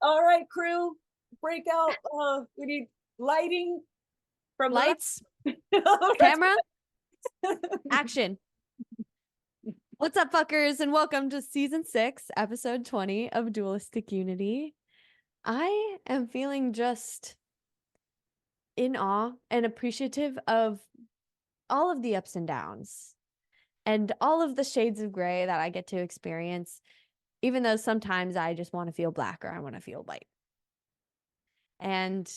All right, crew, break out. We need lighting from the Lights, left. camera, action. What's up, fuckers, and welcome to season 6, episode 20 of Dualistic Unity. I am feeling just in awe and appreciative of all of the ups and downs and all of the shades of gray that I get to experience, even though sometimes I just want to feel black or I want to feel white. And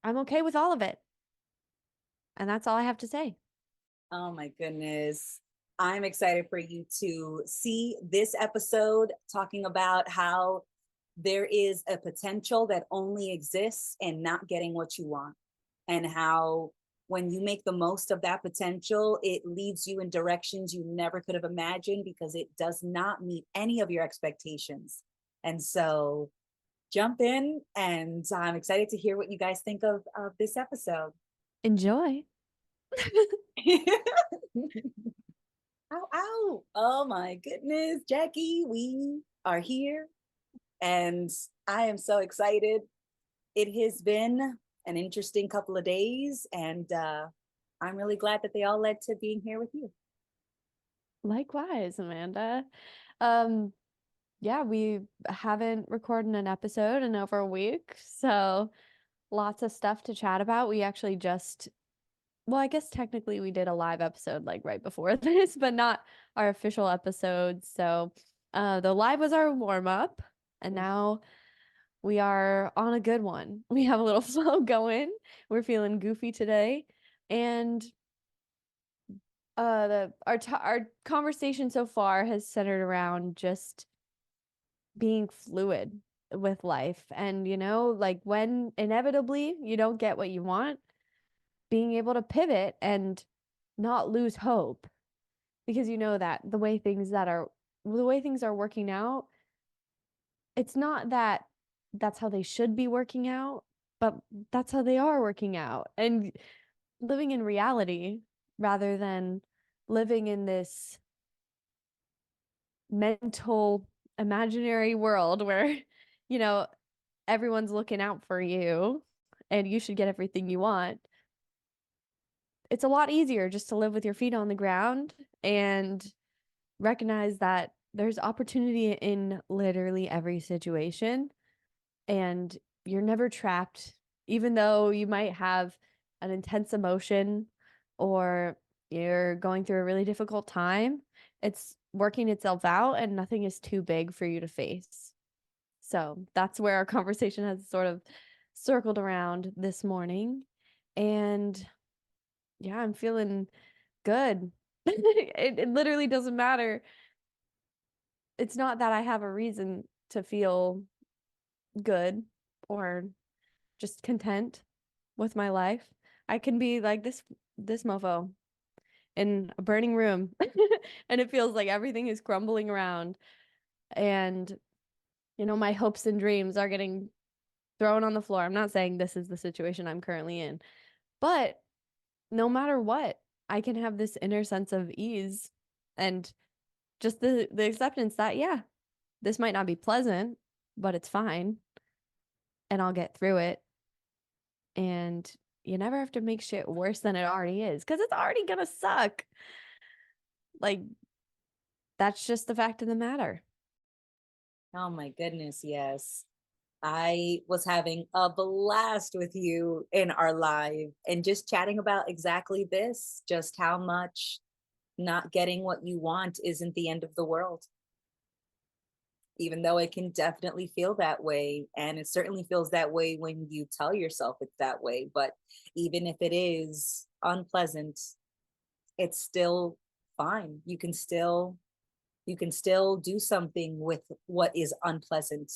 I'm okay with all of it. And that's all I have to say. Oh my goodness. I'm excited for you to see this episode talking about how there is a potential that only exists in not getting what you want, and how when you make the most of that potential, it leads you in directions you never could have imagined because it does not meet any of your expectations. And so jump in, and I'm excited to hear what you guys think of this episode. Enjoy. Ow, ow. Oh my goodness, Jackie, we are here and I am so excited. It has been an interesting couple of days, and I'm really glad that they all led to being here with you. Likewise, Amanda. Yeah, we haven't recorded an episode in over a week, so lots of stuff to chat about. We actually just, well, I guess technically we did a live episode like right before this, but not our official episode. So, the live was our warm up, and now we are on a good one. We have a little flow going. We're feeling goofy today, and our conversation so far has centered around just being fluid with life. And, like when inevitably you don't get what you want, being able to pivot and not lose hope because you know that the way things are working out, it's not that that's how they should be working out, but that's how they are working out. And living in reality rather than living in this mental imaginary world where, you know, everyone's looking out for you and you should get everything you want. It's a lot easier just to live with your feet on the ground and recognize that there's opportunity in literally every situation and you're never trapped, even though you might have an intense emotion or you're going through a really difficult time. It's working itself out and nothing is too big for you to face. So that's where our conversation has sort of circled around this morning. And yeah, I'm feeling good. It literally doesn't matter. It's not that I have a reason to feel good or just content with my life. I can be like this mofo in a burning room and it feels like everything is crumbling around and my hopes and dreams are getting thrown on the floor. I'm not saying this is the situation I'm currently in, but no matter what, I can have this inner sense of ease and just the acceptance that yeah, this might not be pleasant, but it's fine and I'll get through it. And you never have to make shit worse than it already is because it's already gonna suck. Like, that's just the fact of the matter. Oh my goodness, yes. I was having a blast with you in our live and just chatting about exactly this, just how much not getting what you want isn't the end of the world, even though it can definitely feel that way. And it certainly feels that way when you tell yourself it's that way. But even if it is unpleasant, it's still fine. You can still do something with what is unpleasant,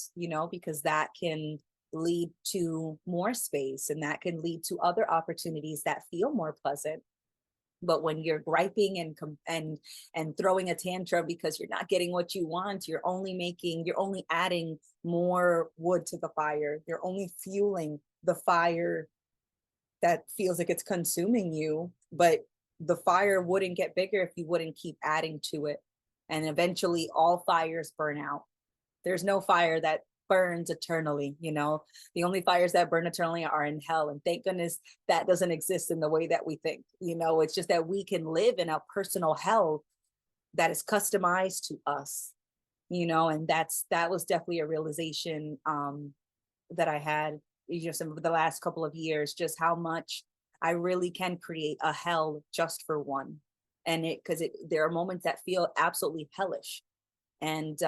because that can lead to more space and that can lead to other opportunities that feel more pleasant. But when you're griping and throwing a tantrum because you're not getting what you want, you're only adding more wood to the fire. You're only fueling the fire that feels like it's consuming you, but the fire wouldn't get bigger if you wouldn't keep adding to it. And eventually all fires burn out. There's no fire that burns eternally. The only fires that burn eternally are in hell, and thank goodness that doesn't exist in the way that we think. It's just that we can live in a personal hell that is customized to us. And that was definitely a realization that I had, some of the last couple of years, just how much I really can create a hell just for one. And because there are moments that feel absolutely hellish. And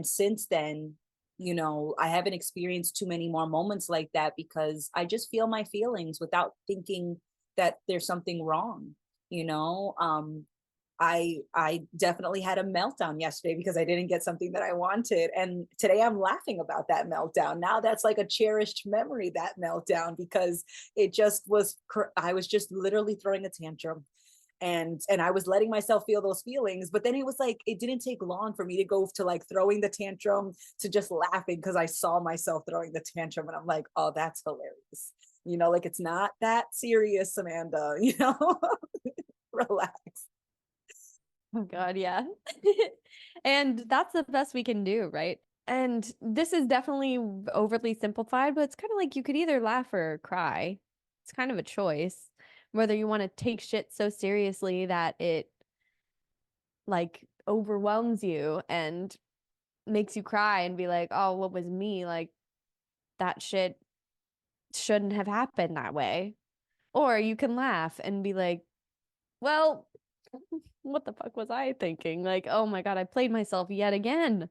since then, I haven't experienced too many more moments like that, because I just feel my feelings without thinking that there's something wrong. you know um I definitely had a meltdown yesterday because I didn't get something that I wanted. And today I'm laughing about that meltdown. Now that's like a cherished memory, that meltdown, because I was just literally throwing a tantrum. And I was letting myself feel those feelings, but then it was like it didn't take long for me to go to like throwing the tantrum to just laughing because I saw myself throwing the tantrum, and I'm like, oh, that's hilarious. Like, it's not that serious, Amanda. Relax. Oh God, yeah. And that's the best we can do, right? And this is definitely overly simplified, but it's kind of like you could either laugh or cry. It's kind of a choice, whether you want to take shit so seriously that it like overwhelms you and makes you cry and be like, oh, what was me? Like that shit shouldn't have happened that way. Or you can laugh and be like, well, what the fuck was I thinking? Like, oh my God, I played myself yet again.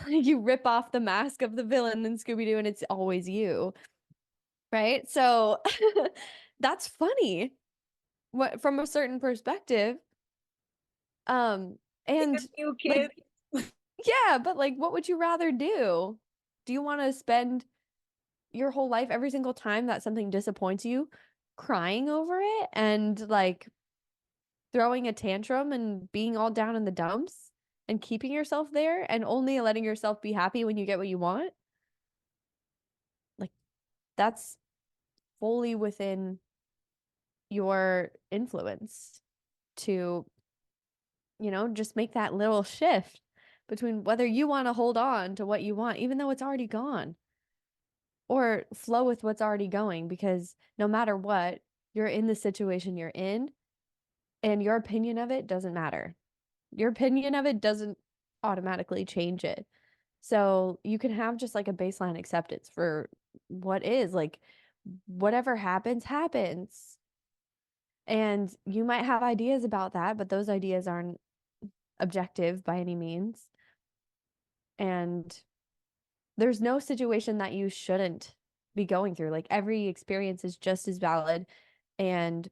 You rip off the mask of the villain in Scooby-Doo and it's always you. Right? So that's funny. What from a certain perspective. Um, and You like, kid. yeah, but like, what would you rather do? Do you want to spend your whole life every single time that something disappoints you crying over it and like throwing a tantrum and being all down in the dumps and keeping yourself there and only letting yourself be happy when you get what you want? Like, that's fully within your influence to, just make that little shift between whether you want to hold on to what you want, even though it's already gone, or flow with what's already going, because no matter what, you're in the situation you're in, and your opinion of it doesn't matter. Your opinion of it doesn't automatically change it. So you can have just like a baseline acceptance for what is, like, whatever happens, happens. And you might have ideas about that, but those ideas aren't objective by any means. And there's no situation that you shouldn't be going through. Like, every experience is just as valid and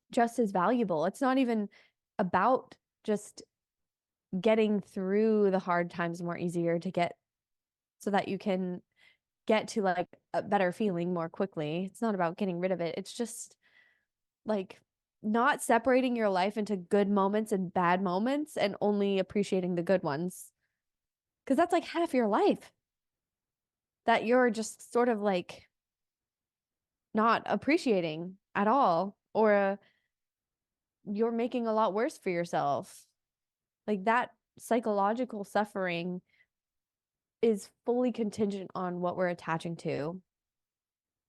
just as valuable. It's not even about just getting through the hard times more easier to get so that you can get to like a better feeling more quickly. It's not about getting rid of it. It's just like not separating your life into good moments and bad moments and only appreciating the good ones. Because that's like half your life that you're just sort of like not appreciating at all, or you're making a lot worse for yourself. Like, that psychological suffering is fully contingent on what we're attaching to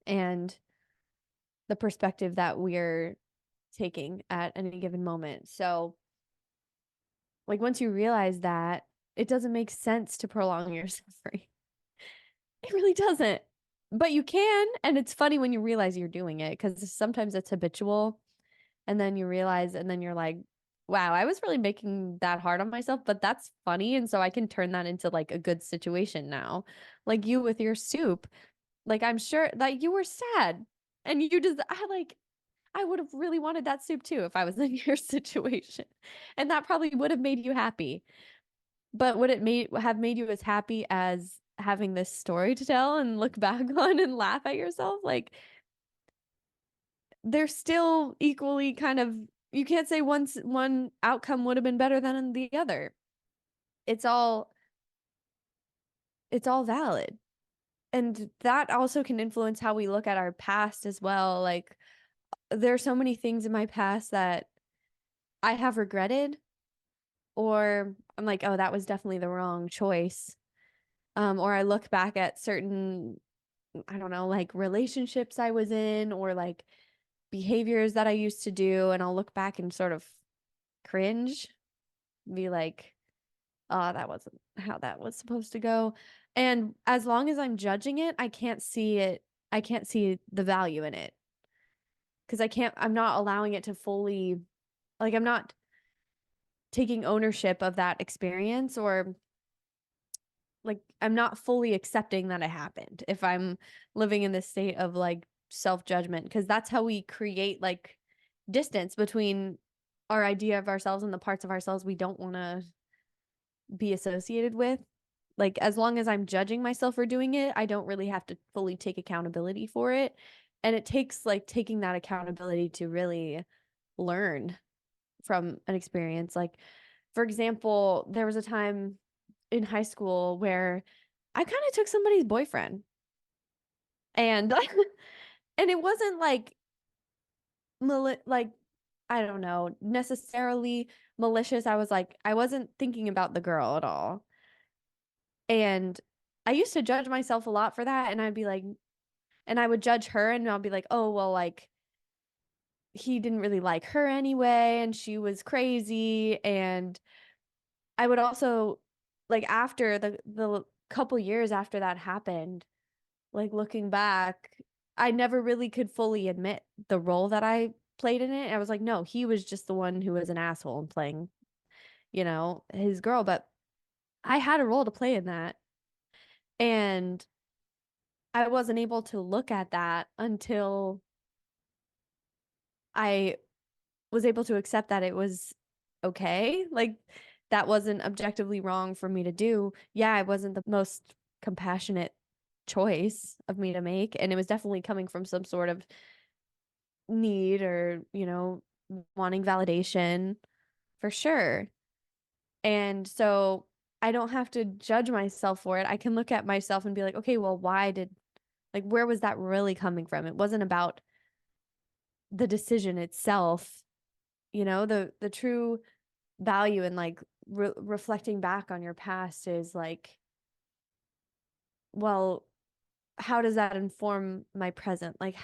and the perspective that we're taking at any given moment. So, like, once you realize that, it doesn't make sense to prolong your suffering. It really doesn't. But you can, and it's funny when you realize you're doing it, because sometimes it's habitual, and then you realize, and then you're like, wow, I was really making that hard on myself, but that's funny, and so I can turn that into like a good situation now. Like you with your soup. Like, I'm sure that you were sad, and you just I would have really wanted that soup too if I was in your situation. And that probably would have made you happy. But would it have made you as happy as having this story to tell and look back on and laugh at yourself? Like, they're still equally kind of, you can't say one outcome would have been better than the other. It's all valid. And that also can influence how we look at our past as well. Like, there are so many things in my past that I have regretted, or I'm like, oh, that was definitely the wrong choice. Or I look back at certain, I don't know, like relationships I was in or like behaviors that I used to do, and I'll look back and sort of cringe, be like, oh, that wasn't how that was supposed to go. And as long as I'm judging it, I can't see it. I can't see the value in it because I'm not allowing it to fully, like, I'm not taking ownership of that experience, or like, I'm not fully accepting that it happened if I'm living in this state of like self-judgment, because that's how we create like distance between our idea of ourselves and the parts of ourselves we don't want to be associated with. Like, as long as I'm judging myself for doing it, I don't really have to fully take accountability for it. And it takes like taking that accountability to really learn from an experience. Like, for example, there was a time in high school where I kind of took somebody's boyfriend, and and it wasn't like like, I don't know, necessarily malicious. I was like, I wasn't thinking about the girl at all. And I used to judge myself a lot for that. And I'd be like, and I would judge her, and I'll be like, oh, well, like, he didn't really like her anyway, and she was crazy. And I would also, like, after the couple years after that happened, like, looking back, I never really could fully admit the role that I played in it. I was like, no, he was just the one who was an asshole and playing, his girl. But I had a role to play in that. And I wasn't able to look at that until I was able to accept that it was okay. Like, that wasn't objectively wrong for me to do. Yeah, it wasn't the most compassionate choice of me to make. And it was definitely coming from some sort of need, or, wanting validation for sure. And so I don't have to judge myself for it. I can look at myself and be like, okay, well, where was that really coming from? It wasn't about the decision itself. The true value in like reflecting back on your past is like, well, how does that inform my present? Like,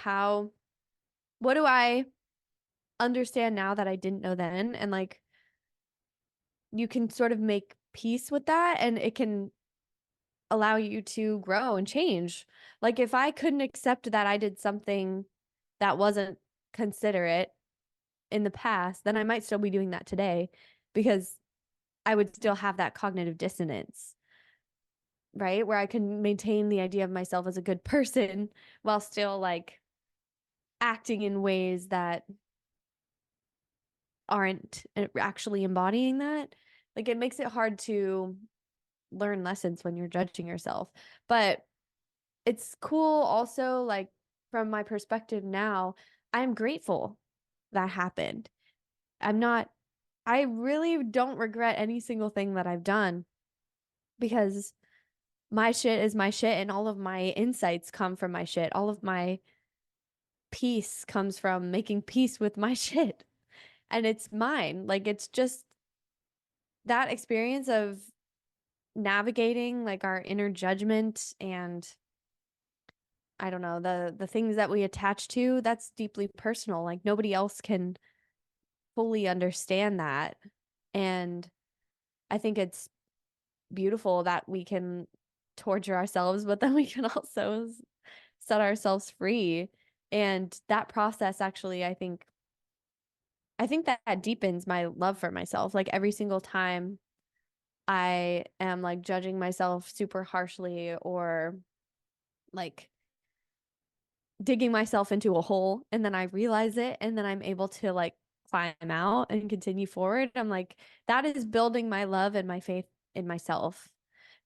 what do I understand now that I didn't know then? And like, you can sort of make peace with that, and it can allow you to grow and change. Like, if I couldn't accept that I did something that wasn't considerate in the past, then I might still be doing that today, because I would still have that cognitive dissonance, right? Where I can maintain the idea of myself as a good person while still like acting in ways that aren't actually embodying that. Like, it makes it hard to learn lessons when you're judging yourself. But it's cool also, like, from my perspective now, I'm grateful that happened. I'm not, I really don't regret any single thing that I've done, because my shit is my shit, and all of my insights come from my shit. All of my peace comes from making peace with my shit, and it's mine. Like, it's just that experience of navigating like our inner judgment, and I don't know, the things that we attach to, that's deeply personal. Like, nobody else can fully understand that. And I think it's beautiful that we can torture ourselves, but then we can also set ourselves free. And that process actually, I think that deepens my love for myself. Like, every single time I am like judging myself super harshly, or like digging myself into a hole, and then I realize it, and then I'm able to like climb out and continue forward, I'm like, that is building my love and my faith in myself,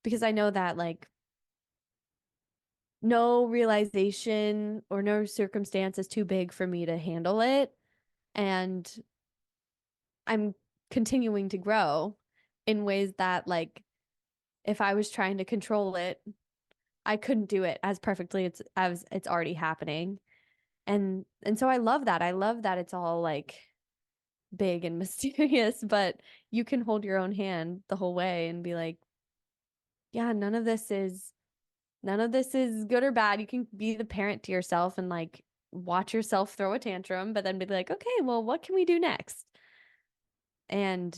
because I know that like no realization or no circumstance is too big for me to handle it. And I'm continuing to grow in ways that, like, if I was trying to control it, I couldn't do it as perfectly as it's already happening. And so I love that. I love that it's all like big and mysterious, but you can hold your own hand the whole way and be like, yeah, none of this is good or bad. You can be the parent to yourself and like watch yourself throw a tantrum, but then be like, okay, well, what can we do next? And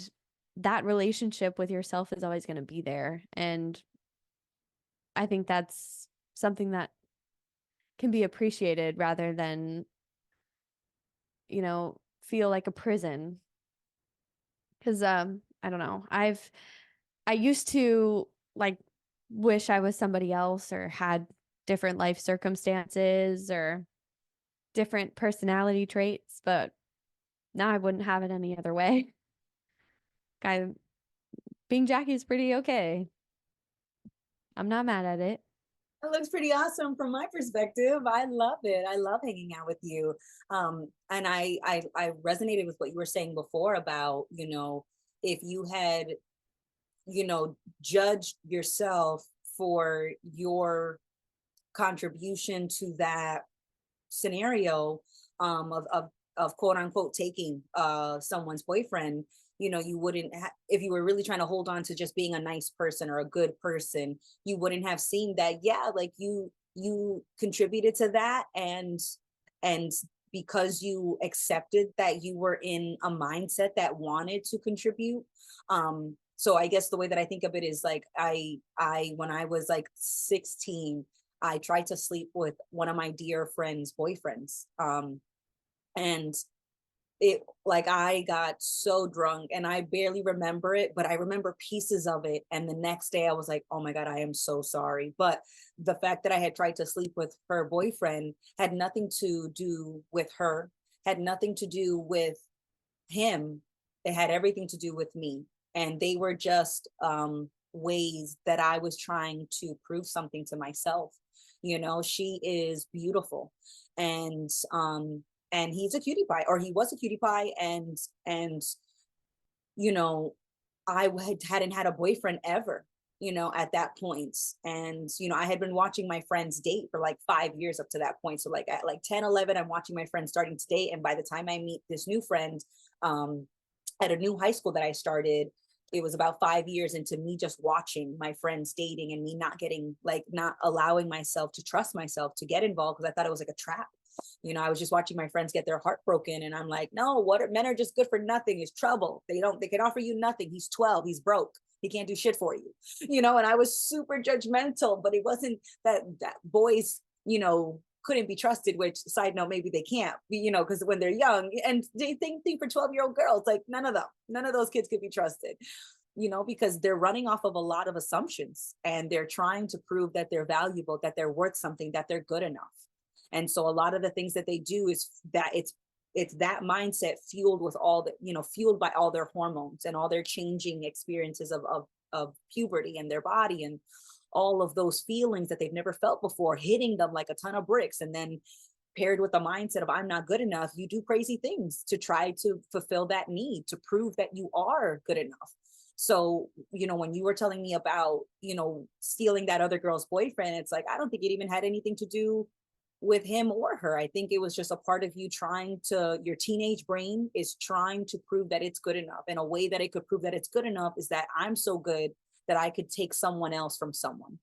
that relationship with yourself is always going to be there. And I think that's something that can be appreciated rather than, feel like a prison. Because I don't know. I used to like wish I was somebody else or had different life circumstances or different personality traits, but now I wouldn't have it any other way. I being Jackie is pretty okay. I'm not mad at it. It looks pretty awesome from my perspective. I love it. I love hanging out with you. And I resonated with what you were saying before about, if you had, judged yourself for your contribution to that scenario, of quote unquote taking someone's boyfriend, you wouldn't if you were really trying to hold on to just being a nice person or a good person, you wouldn't have seen that, yeah, like you contributed to that, and because you accepted that you were in a mindset that wanted to contribute. So I guess the way that I think of it is like, I when I was like 16, I tried to sleep with one of my dear friend's boyfriends. And it, like, I got so drunk and I barely remember it, but I remember pieces of it. And the next day I was like, oh my God, I am so sorry. But the fact that I had tried to sleep with her boyfriend had nothing to do with her, had nothing to do with him. It had everything to do with me. And they were just ways that I was trying to prove something to myself. She is beautiful. And and he's a cutie pie, or he was a cutie pie. And you know I hadn't had a boyfriend ever, at that point. And I had been watching my friends date for like 5 years up to that point. So like at like 10, 11, I'm watching my friends starting to date, and by the time I meet this new friend, um at a new high school that I started, it was about 5 years into me just watching my friends dating and me not getting, like, not allowing myself to trust myself to get involved, because I thought it was like a trap. I was just watching my friends get their heart broken, and I'm like, no, men are just good for nothing. It's trouble. They can offer you nothing. He's 12, he's broke, he can't do shit for you. And I was super judgmental, but it wasn't that boys, couldn't be trusted, which, side note, maybe they can't, because when they're young, and they think for 12-year-old girls, like, none of those kids could be trusted, because they're running off of a lot of assumptions, and they're trying to prove that they're valuable, that they're worth something, that they're good enough. And so a lot of the things that they do is that it's that mindset fueled with all the, fueled by all their hormones and all their changing experiences of puberty and their body, and all of those feelings that they've never felt before hitting them like a ton of bricks. And then paired with the mindset of I'm not good enough, you do crazy things to try to fulfill that need, to prove that you are good enough. So, when you were telling me about, stealing that other girl's boyfriend, it's like, I don't think it even had anything to do with him or her. I think it was just a part of you your teenage brain is trying to prove that it's good enough. And a way that it could prove that it's good enough is that I'm so good that I could take someone else from someone.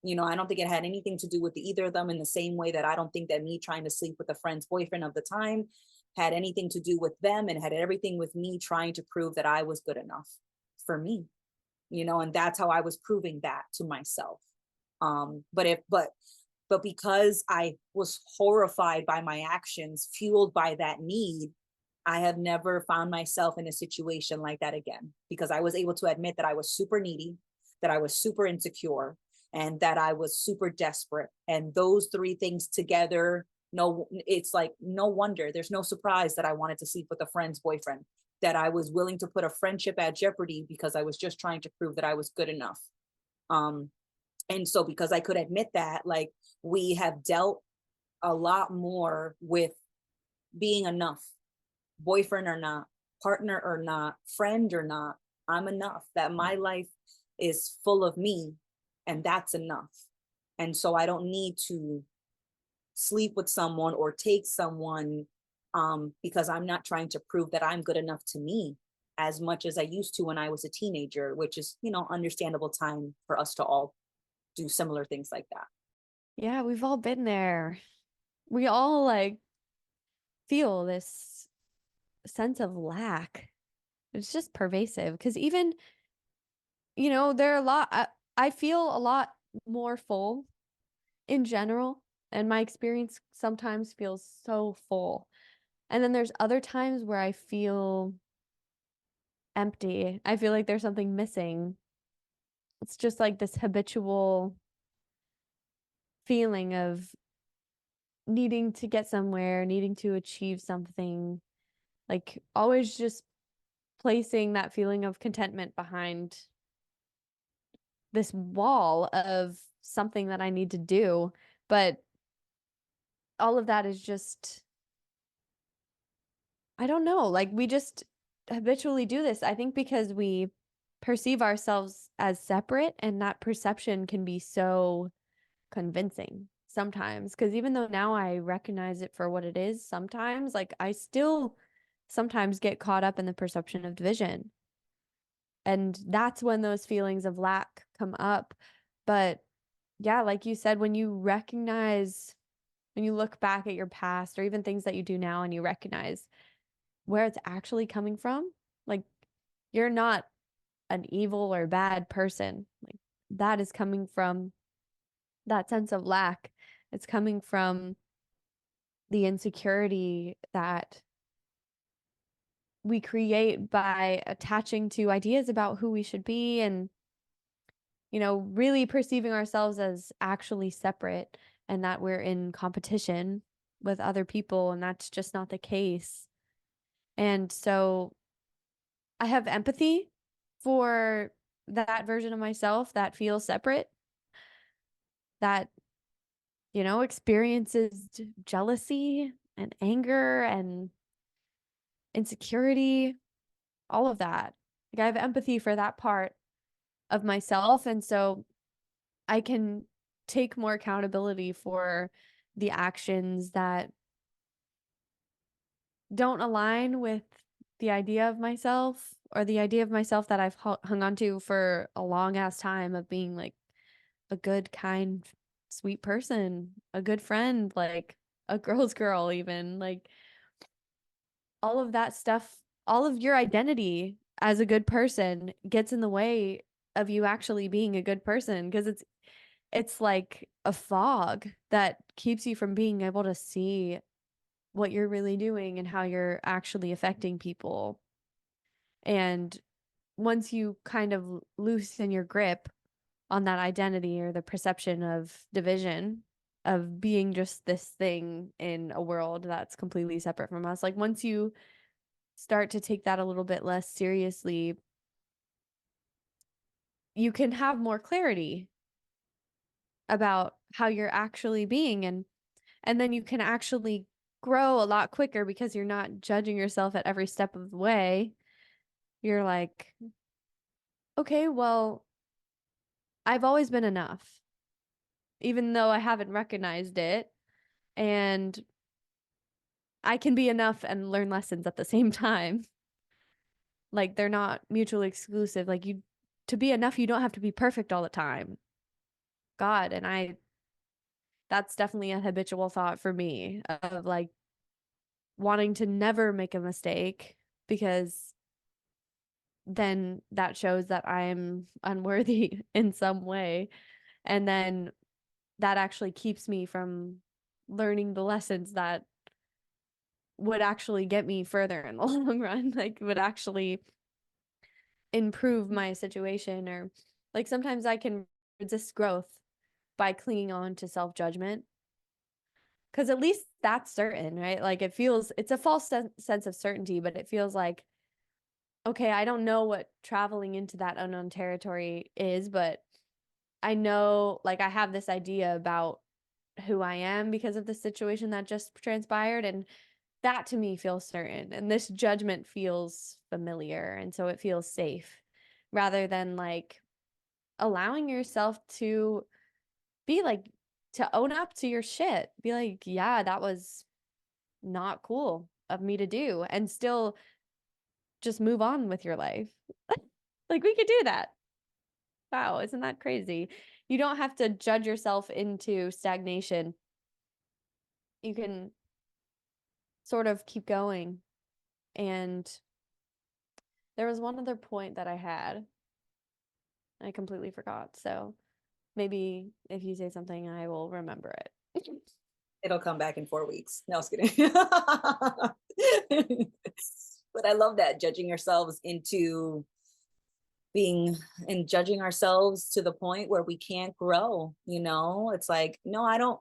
I don't think it had anything to do with either of them, in the same way that I don't think that me trying to sleep with a friend's boyfriend of the time had anything to do with them, and had everything with me trying to prove that I was good enough for me, and that's how I was proving that to myself. But because I was horrified by my actions, fueled by that need, I have never found myself in a situation like that again, because I was able to admit that I was super needy, that I was super insecure, and that I was super desperate. And those three things together, no, it's like, no wonder, there's no surprise that I wanted to sleep with a friend's boyfriend, that I was willing to put a friendship at jeopardy because I was just trying to prove that I was good enough. And so because I could admit that, like, we have dealt a lot more with being enough, boyfriend or not, partner or not, friend or not, I'm enough, that my life is full of me, and that's enough. And so I don't need to sleep with someone or take someone, because I'm not trying to prove that I'm good enough to me. as much as I used to when I was a teenager, which is, understandable time for us to all do similar things like that. Yeah, we've all been there. We all like feel this sense of lack. It's just pervasive because even, there are a lot, I feel a lot more full in general, and my experience sometimes feels so full. And then there's other times where I feel empty. I feel like there's something missing. It's just like this habitual feeling of needing to get somewhere, needing to achieve something, like always just placing that feeling of contentment behind this wall of something that I need to do. But all of that is just, I don't know, like we just habitually do this. I think because we perceive ourselves as separate, and that perception can be so convincing sometimes. Because even though now I recognize it for what it is, sometimes, like, I still sometimes get caught up in the perception of division. And that's when those feelings of lack come up. But yeah, like you said, when you recognize, when you look back at your past or even things that you do now and you recognize where it's actually coming from, like, you're not an evil or bad person. Like, that is coming from that sense of lack. It's coming from the insecurity that we create by attaching to ideas about who we should be, and really perceiving ourselves as actually separate, and that we're in competition with other people, and that's just not the case. And so I have empathy for that version of myself that feels separate, that experiences jealousy and anger and insecurity, all of that. Like, I have empathy for that part of myself, and so I can take more accountability for the actions that don't align with the idea of myself, or the idea of myself that I've hung on to for a long ass time, of being like a good, kind, sweet person, a good friend, like a girl's girl, even like all of that stuff, all of your identity as a good person gets in the way of you actually being a good person, because it's like a fog that keeps you from being able to see what you're really doing and how you're actually affecting people. And once you kind of loosen your grip on that identity, or the perception of division, of being just this thing in a world that's completely separate from us, like once you start to take that a little bit less seriously, you can have more clarity about how you're actually being, and then you can actually grow a lot quicker because you're not judging yourself at every step of the way. You're like, okay, well, I've always been enough, even though I haven't recognized it. And I can be enough and learn lessons at the same time. Like, they're not mutually exclusive. Like, to be enough, you don't have to be perfect all the time. God, and that's definitely a habitual thought for me, of like wanting to never make a mistake, because then that shows that I'm unworthy in some way. And then that actually keeps me from learning the lessons that would actually get me further in the long run, like would actually improve my situation. Or like sometimes I can resist growth by clinging on to self-judgment, because at least that's certain, right? Like, it's a false sense of certainty, but it feels like, okay, I don't know what traveling into that unknown territory is, but I know, like, I have this idea about who I am because of the situation that just transpired. And that to me feels certain. And this judgment feels familiar. And so it feels safe, rather than like allowing yourself to be like, to own up to your shit. Be like, yeah, that was not cool of me to do. And still just move on with your life. Like, we could do that. Wow, isn't that crazy? You don't have to judge yourself into stagnation. You can sort of keep going. And there was one other point that I had. I completely forgot. So maybe if you say something, I will remember it. It'll come back in 4 weeks. No, I was kidding. But I love that, judging ourselves into being and judging ourselves to the point where we can't grow. It's like, no, I don't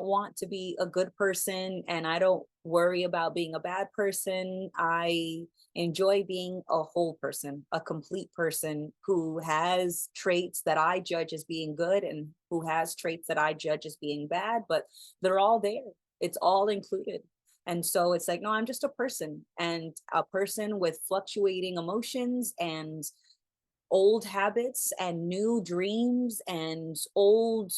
want to be a good person, and I don't worry about being a bad person. I enjoy being a whole person, a complete person who has traits that I judge as being good and who has traits that I judge as being bad, but they're all there. It's all included. And so it's like, no, I'm just a person, and a person with fluctuating emotions and old habits and new dreams and old,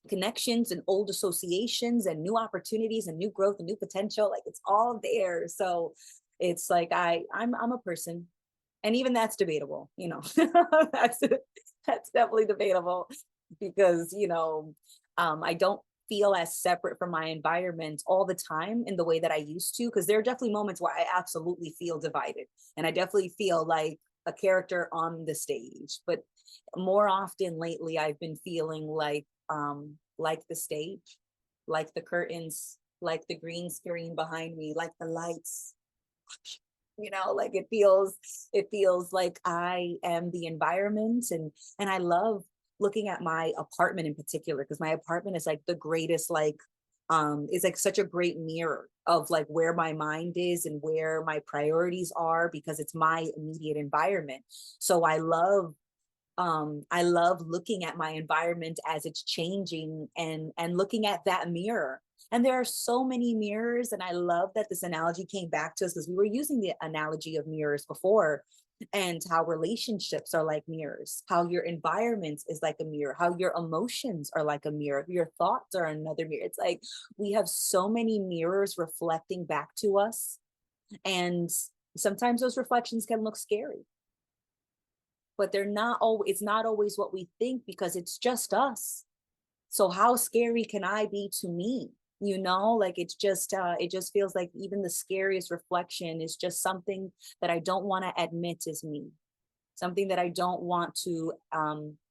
connections and old associations and new opportunities and new growth and new potential. Like, it's all there. So it's like I'm a person, and even that's debatable. that's that's definitely debatable, because I don't feel as separate from my environment all the time in the way that I used to, because there are definitely moments where I absolutely feel divided, and I definitely feel like a character on the stage. But more often lately, I've been feeling like the stage, like the curtains, like the green screen behind me, like the lights. Like it feels like I am the environment. And I love looking at my apartment in particular, because my apartment is like the greatest, like is like such a great mirror of like where my mind is and where my priorities are, because it's my immediate environment. So I love looking at my environment as it's changing, and looking at that mirror. And there are so many mirrors, and I love that this analogy came back to us, because we were using the analogy of mirrors before, and how relationships are like mirrors, how your environment is like a mirror, how your emotions are like a mirror, your thoughts are another mirror. It's like we have so many mirrors reflecting back to us, and sometimes those reflections can look scary, but they're not always, it's not always what we think, because it's just us. So how scary can I be to me? Like, it just feels like even the scariest reflection is just something that I don't want to admit is me, something that I don't want to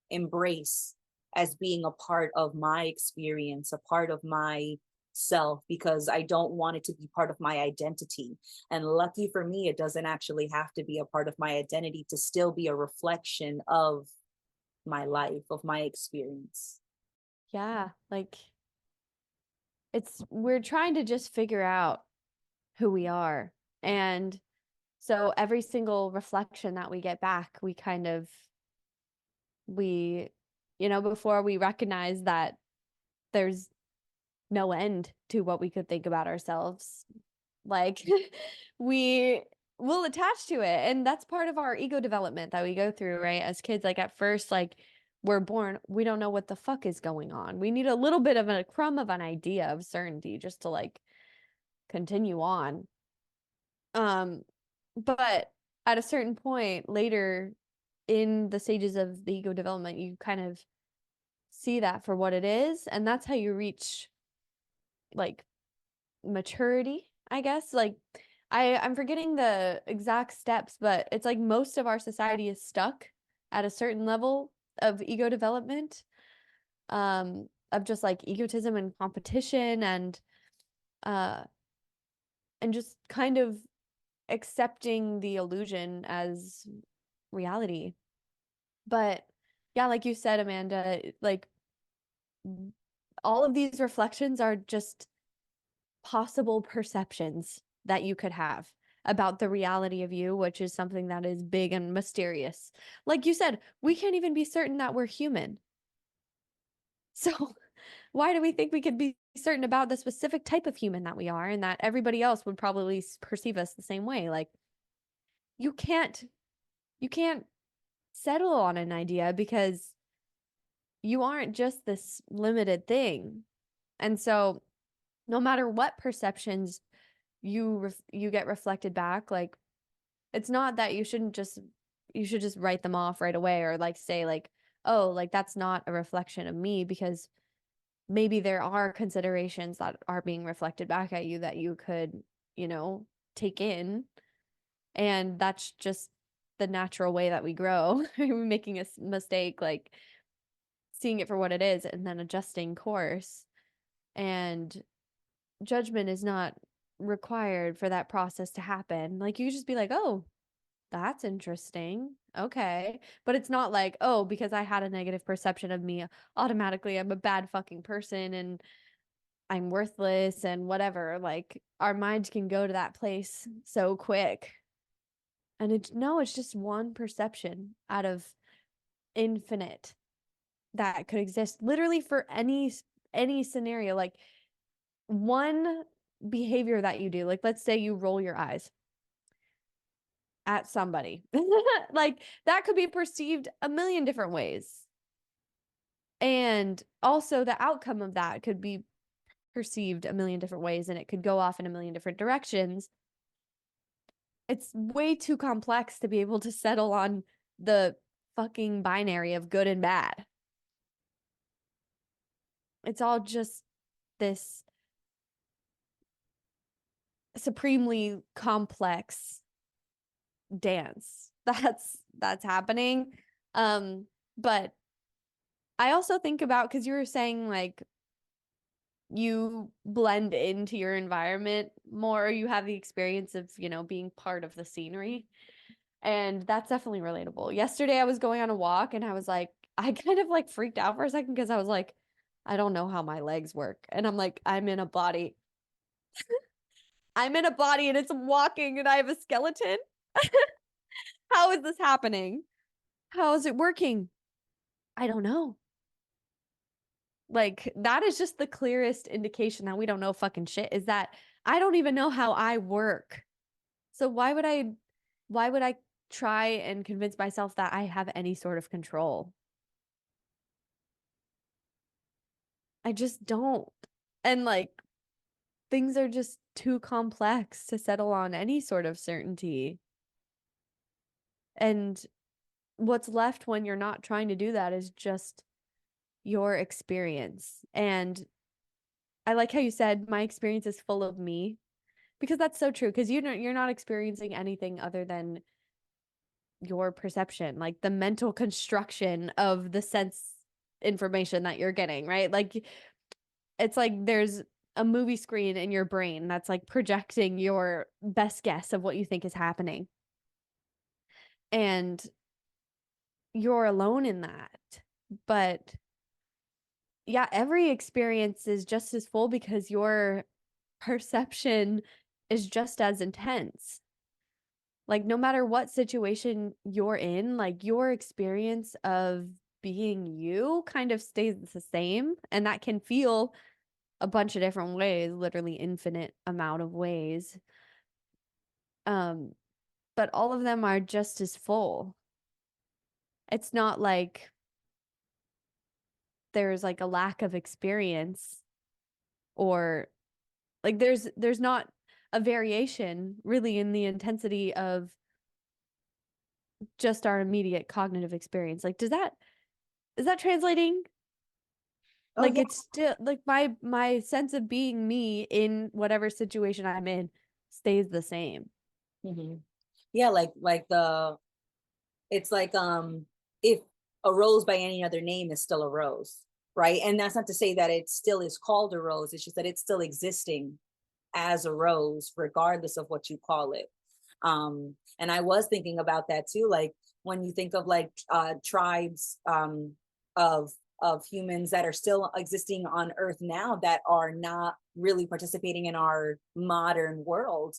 embrace as being a part of my experience, a part of my self, because I don't want it to be part of my identity. And lucky for me, it doesn't actually have to be a part of my identity to still be a reflection of my life, of my experience. Yeah, like we're trying to just figure out who we are. And so every single reflection that we get back, we, before we recognize that there's no end to what we could think about ourselves, like we will attach to it. And that's part of our ego development that we go through, right? As kids, like at first, like we're born, we don't know what the fuck is going on. We need a little bit of a crumb of an idea of certainty just to like continue on. But at a certain point later in the stages of the ego development, you kind of see that for what it is. And that's how you reach like maturity, I guess. Like I'm forgetting the exact steps, but it's like most of our society is stuck at a certain level of ego development, of just like egotism and competition uh and just kind of accepting the illusion as reality. But yeah, like you said, Amanda, like all of these reflections are just possible perceptions that you could have about the reality of you, which is something that is big and mysterious. Like you said, we can't even be certain that we're human. So why do we think we could be certain about the specific type of human that we are, and that everybody else would probably perceive us the same way? Like you can't settle on an idea, because you aren't just this limited thing. And so no matter what perceptions you get reflected back, like it's not that you should just write them off right away, or like say like, oh, like that's not a reflection of me, because maybe there are considerations that are being reflected back at you that you could, take in. And that's just the natural way that we grow. Making a mistake, like seeing it for what it is and then adjusting course. And judgment is not required for that process to happen. Like you just be like, oh, that's interesting. Okay. But it's not like, oh, because I had a negative perception of me, automatically I'm a bad fucking person and I'm worthless and whatever. Like our minds can go to that place so quick. And it's just one perception out of infinite that could exist literally for any scenario. Like one behavior that you do, like let's say you roll your eyes at somebody. Like that could be perceived a million different ways. And also the outcome of that could be perceived a million different ways, and it could go off in a million different directions. It's way too complex to be able to settle on the fucking binary of good and bad. It's all just this supremely complex dance that's happening. But I also think about, because you were saying like you blend into your environment more, you have the experience of, being part of the scenery. And that's definitely relatable. Yesterday I was going on a walk and I was like, I kind of like freaked out for a second because I was like, I don't know how my legs work. And I'm like, I'm in a body. I'm in a body and it's walking and I have a skeleton. How is this happening? How is it working? I don't know. Like, that is just the clearest indication that we don't know fucking shit, is that I don't even know how I work. So why would I try and convince myself that I have any sort of control? I just don't. And like things are just too complex to settle on any sort of certainty. And what's left when you're not trying to do that is just your experience. And I like how you said my experience is full of me, because that's so true, because you're not experiencing anything other than your perception, like the mental construction of the sense information that you're getting, right? Like it's like there's a movie screen in your brain that's like projecting your best guess of what you think is happening. And you're alone in that. But yeah, every experience is just as full because your perception is just as intense. Like, no matter what situation you're in, like, your experience of being you kind of stays the same. And that can feel a bunch of different ways, literally infinite amount of ways. Um, but all of them are just as full. It's not like there's like a lack of experience, or like there's not a variation really in the intensity of just our immediate cognitive experience. Like, is that translating? Oh Like yeah. it's still like my sense of being me in whatever situation I'm in stays the same. Hmm. Yeah, like it's like if a rose by any other name is still a rose, right? And that's not to say that it still is called a rose, it's just that it's still existing as a rose regardless of what you call it. And I was thinking about that too, like when you think of like tribes of humans that are still existing on earth now that are not really participating in our modern world,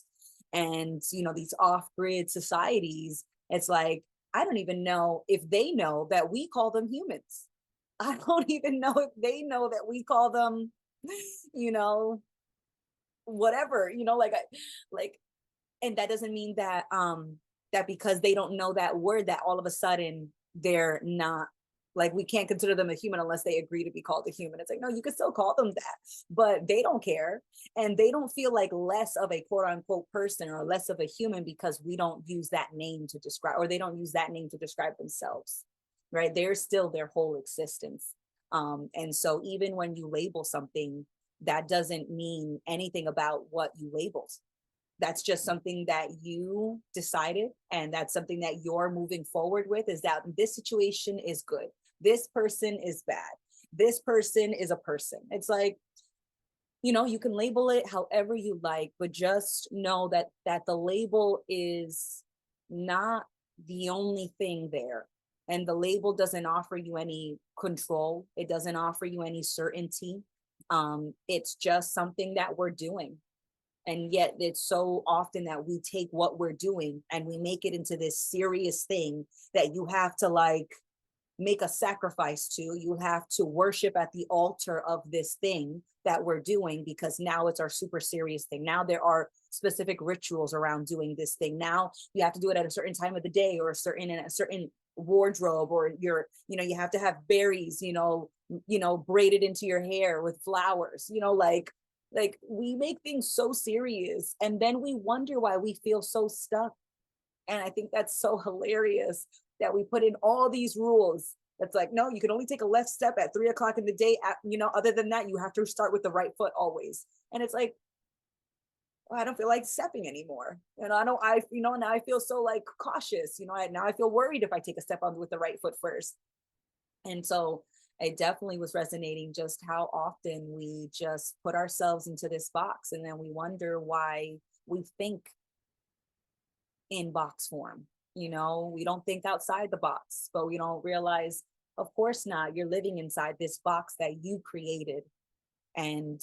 and these off-grid societies, it's like I don't even know if they know that we call them humans. I don't even know if they know that we call them, you know whatever, like, and that doesn't mean that because they don't know that word, that all of a sudden they're not Like we can't consider them a human unless they agree to be called a human. It's like, no, you can still call them that, but they don't care. And they don't feel like less of a quote unquote person or less of a human because we don't use that name to describe, or they don't use that name to describe themselves, right? They're still their whole existence. And so even when you label something, that doesn't mean anything about what you labeled. That's just something that you decided, and that's something that you're moving forward with, is that this situation is good, this person is bad, this person is a person. It's like, you can label it however you like, but just know that the label is not the only thing there. And the label doesn't offer you any control, it doesn't offer you any certainty. It's just something that we're doing. And yet it's so often that we take what we're doing and we make it into this serious thing that you have to like make a sacrifice to. You have to worship at the altar of this thing that we're doing, because now it's our super serious thing. Now there are specific rituals around doing this thing. Now you have to do it at a certain time of the day, or in a certain wardrobe, or you have to have berries, braided into your hair with flowers, like we make things so serious, and then we wonder why we feel so stuck. And I think that's so hilarious that we put in all these rules. It's like, no, you can only take a left step at 3 o'clock in the day. Other than that, you have to start with the right foot always. And it's like, I don't feel like stepping anymore. Now I feel so like cautious. Now I feel worried if I take a step on with the right foot first. And so it definitely was resonating just how often we just put ourselves into this box, and then we wonder why we think in box form. We don't think outside the box, but we don't realize, of course not, you're living inside this box that you created, and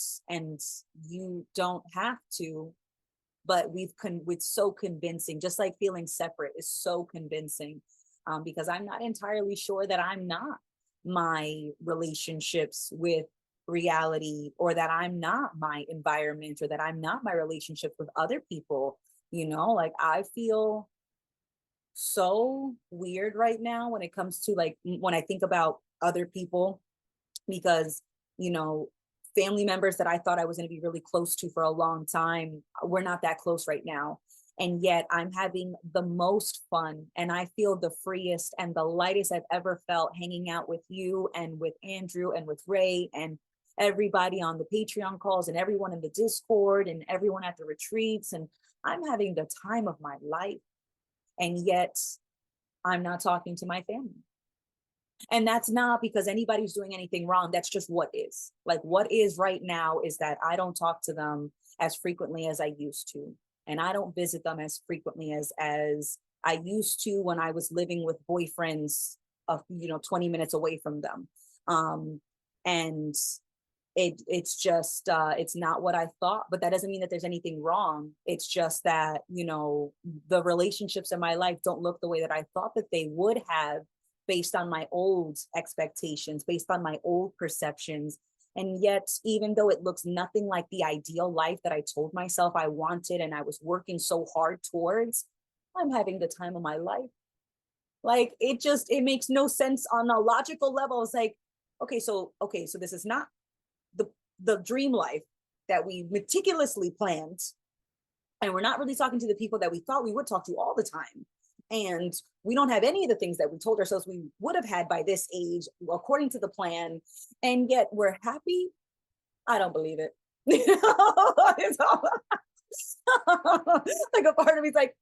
you don't have to. But it's so convincing, just like feeling separate is so convincing, because I'm not entirely sure that I'm not my relationships with reality, or that I'm not my environment, or that I'm not my relationship with other people. Like I feel so weird right now when it comes to, like, when I think about other people, because you know family members that I thought I was going to be really close to for a long time, we're not that close right now. And yet I'm having the most fun, and I feel the freest and the lightest I've ever felt hanging out with you and with Andrew and with Ray and everybody on the Patreon calls and everyone in the Discord and everyone at the retreats. And I'm having the time of my life. And yet I'm not talking to my family. And that's not because anybody's doing anything wrong. That's just what is. Like, what is right now is that I don't talk to them as frequently as I used to. And I don't visit them as frequently as I used to when I was living with boyfriends of 20 minutes away from them. And it's just it's not what I thought, but that doesn't mean that there's anything wrong. It's just that the relationships in my life don't look the way that I thought that they would have, based on my old expectations, based on my old perceptions. And yet, even though it looks nothing like the ideal life that I told myself I wanted and I was working so hard towards, I'm having the time of my life. Like, it makes no sense on a logical level. It's like, okay, so this is not the dream life that we meticulously planned, and we're not really talking to the people that we thought we would talk to all the time, and we don't have any of the things that we told ourselves we would have had by this age according to the plan, and yet we're happy. I don't believe it. It's all, like, a part of me's like,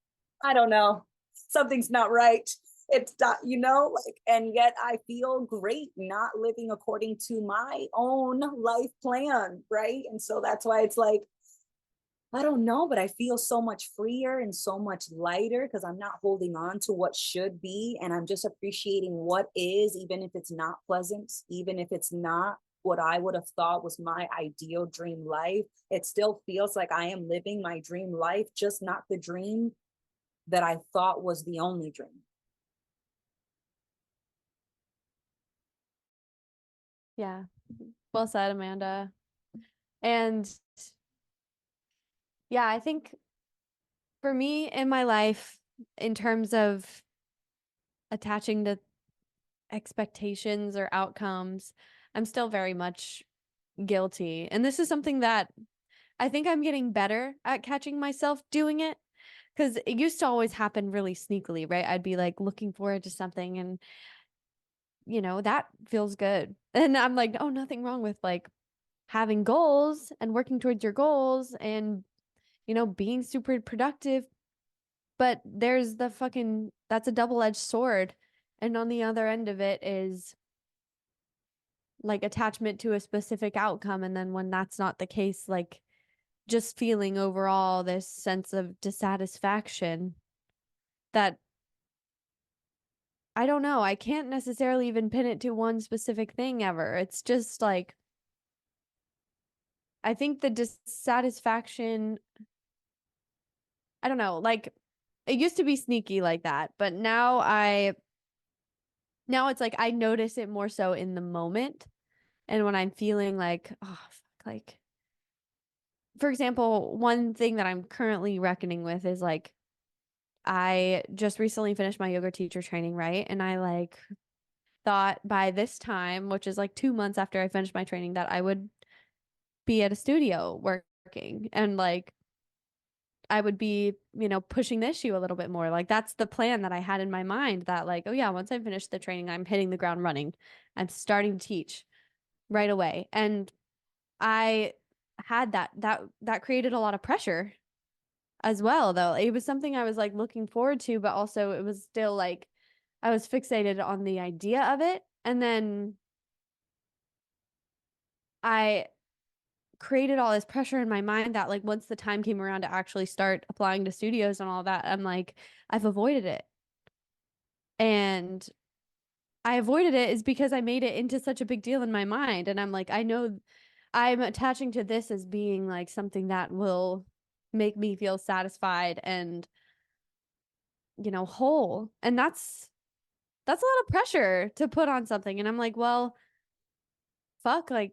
I don't know, something's not right. It's not, like, and yet I feel great not living according to my own life plan, right? And so that's why it's like, I don't know, but I feel so much freer and so much lighter because I'm not holding on to what should be, and I'm just appreciating what is, even if it's not pleasant, even if it's not what I would have thought was my ideal dream life. It still feels like I am living my dream life, just not the dream that I thought was the only dream. Yeah. Well said, Amanda. And yeah, I think for me in my life, in terms of attaching to expectations or outcomes, I'm still very much guilty. And this is something that I think I'm getting better at catching myself doing it, because it used to always happen really sneakily, right? I'd be like looking forward to something and, that feels good. And I'm like, oh, nothing wrong with like having goals and working towards your goals and, being super productive. But there's that's a double-edged sword. And on the other end of it is like attachment to a specific outcome. And then when that's not the case, like just feeling overall this sense of dissatisfaction that I don't know, I can't necessarily even pin it to one specific thing ever. It's just like, I think the dissatisfaction, I don't know, like it used to be sneaky like that, but now it's like I notice it more so in the moment. And when I'm feeling like, oh, fuck, like, for example, one thing that I'm currently reckoning with is like, I just recently finished my yoga teacher training, right? And I like thought by this time, which is like 2 months after I finished my training, that I would be at a studio working and like I would be, pushing the issue a little bit more. Like that's the plan that I had in my mind that like, oh yeah, once I finish the training, I'm hitting the ground running. I'm starting to teach right away. And I had that created a lot of pressure as well, though. It was something I was like looking forward to, but also it was still like I was fixated on the idea of it. And then I created all this pressure in my mind that like once the time came around to actually start applying to studios and all that, I'm like, I've avoided it. And I avoided it is because I made it into such a big deal in my mind. And I'm like, I know I'm attaching to this as being like something that will make me feel satisfied and, whole. And that's a lot of pressure to put on something. And I'm like, well, fuck, like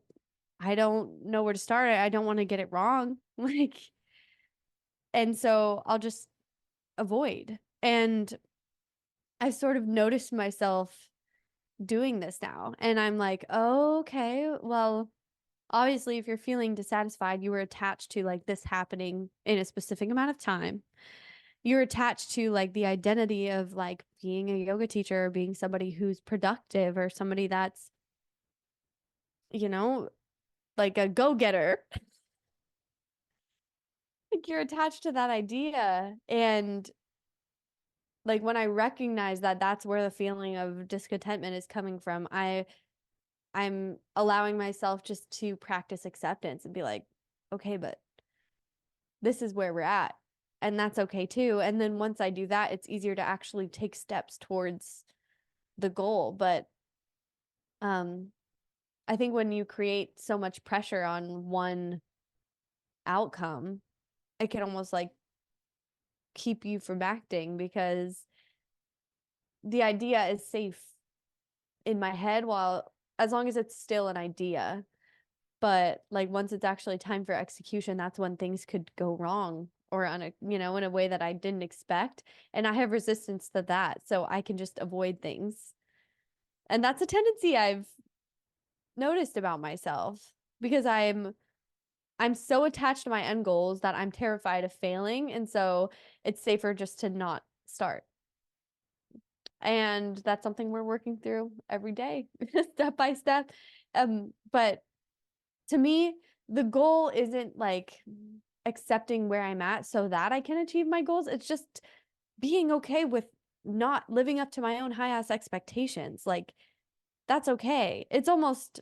I don't know where to start. I don't want to get it wrong. Like, and so I'll just avoid. And I've sort of noticed myself doing this now. And I'm like, oh, okay, well, obviously, if you're feeling dissatisfied, you were attached to like this happening in a specific amount of time. You're attached to like the identity of like being a yoga teacher or being somebody who's productive or somebody that's, you know, like a go-getter. Like you're attached to that idea. And like when I recognize that that's where the feeling of discontentment is coming from, I'm allowing myself just to practice acceptance and be like, okay, but this is where we're at. And that's okay too. And then once I do that, it's easier to actually take steps towards the goal. But um I think when you create so much pressure on one outcome, it can almost like keep you from acting because the idea is safe in my head while as long as it's still an idea. But like once it's actually time for execution, that's when things could go wrong or in a way that I didn't expect. And I have resistance to that. So I can just avoid things. And that's a tendency I've noticed about myself because I'm so attached to my end goals that I'm terrified of failing. And so it's safer just to not start. And that's something we're working through every day, step by step. But to me, the goal isn't like accepting where I'm at so that I can achieve my goals. It's just being okay with not living up to my own high ass expectations. Like, that's okay. It's almost,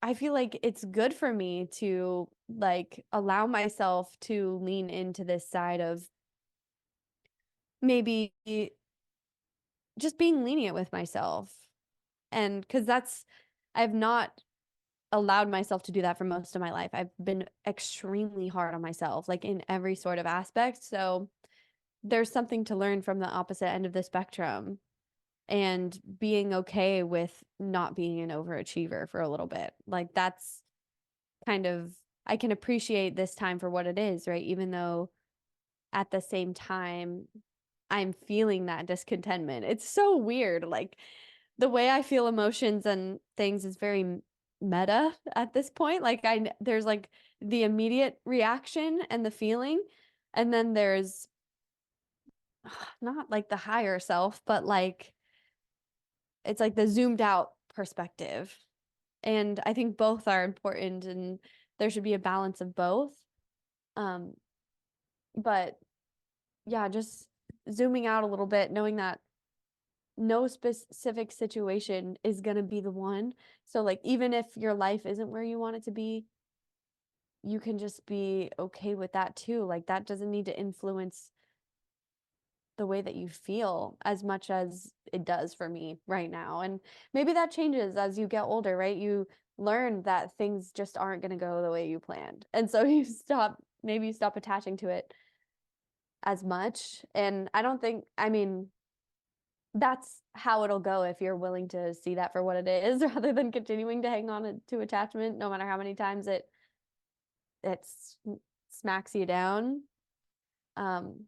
I feel like it's good for me to like allow myself to lean into this side of maybe just being lenient with myself. And because I've not allowed myself to do that for most of my life. I've been extremely hard on myself, like in every sort of aspect. So there's something to learn from the opposite end of the spectrum and being okay with not being an overachiever for a little bit. Like that's kind of, I can appreciate this time for what it is, right? Even though at the same time, I'm feeling that discontentment. It's so weird. Like the way I feel emotions and things is very meta at this point. Like there's like the immediate reaction and the feeling, and then there's not like the higher self, but like it's like the zoomed out perspective. And I think both are important and there should be a balance of both. Um, but yeah, just zooming out a little bit, knowing that no specific situation is going to be the one. So like even if your life isn't where you want it to be, you can just be okay with that too. Like that doesn't need to influence the way that you feel as much as it does for me right now. And maybe that changes as you get older, right? You learn that things just aren't going to go the way you planned. And so maybe you stop attaching to it as much. And I don't think, I mean, that's how it'll go if you're willing to see that for what it is rather than continuing to hang on to attachment no matter how many times it smacks you down. Um,